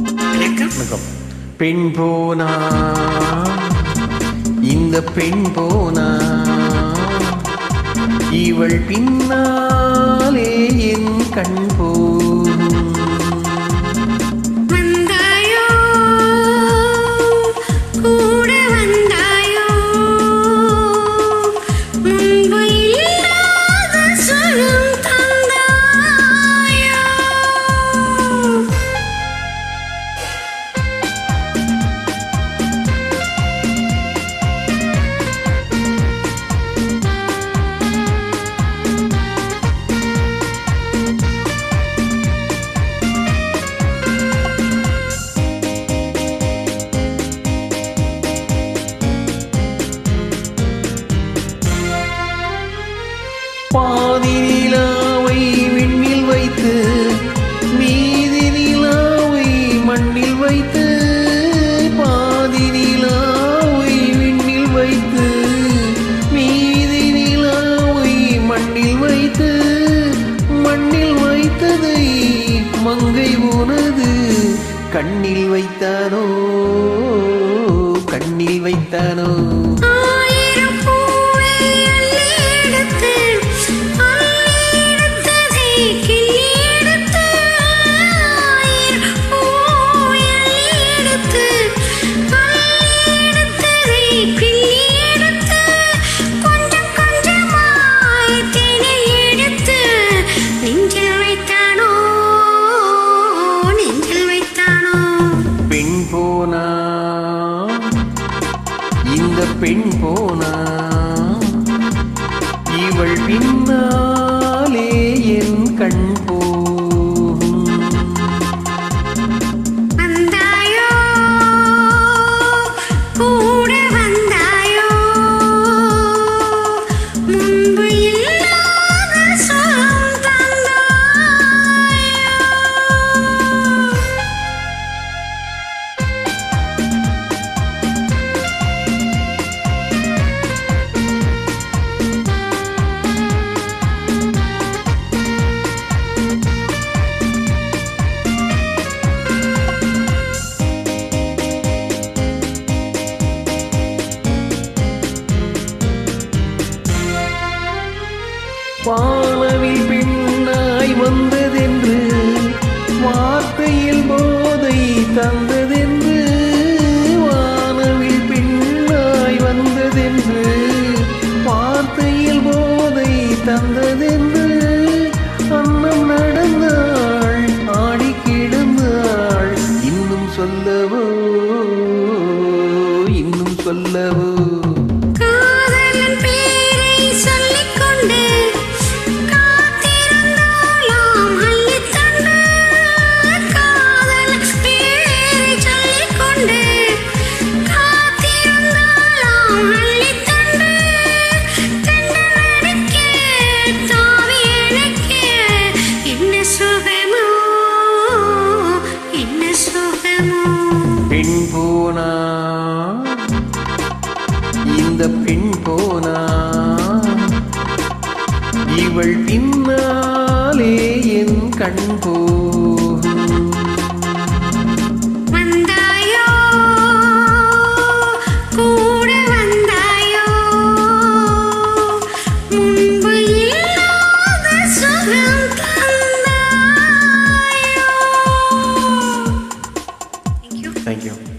வணக்கம். பெண் போனா இந்த பெண் போனா இவள் பின்னாலே என் கண் போகும். பாதி நிலாவை விண்ணில் வைத்து மீதி நிலாவை மண்ணில் வைத்து, பாதி நிலாவை விண்ணில் வைத்து மீதி நிலாவை மண்ணில் வைத்து, மண்ணில் வைத்ததை மங்கை உனது கண்ணில் வைத்தானோ, கண்ணில் வைத்தானோ. இந்த பெண் போனா இவள் பின்னாலே என் கண் போகும். வந்தாயோ கூட வந்தாயோ முன்பு இல்லாத சுகம் தந்தாயோ. வானவில் பெண்ணாய் வந்ததென்று வார்த்தையில் போதை தந்ததென்று, வானவில் பெண்ணாய் வந்ததென்று வார்த்தையில் போதை தந்ததென்று, அன்னம் நடந்தாள் ஆடி கிடந்தாள், இன்னும் சொல்லவோ இன்னும் சொல்லவோ. பெண் போனா இந்த பெண் போனா இவள் பின்னாலே என் கண் போகும். வந்தாயோ கூட வந்தாயோ முன்பு இல்லாத சுகம் தந்தாயோ. Thank you.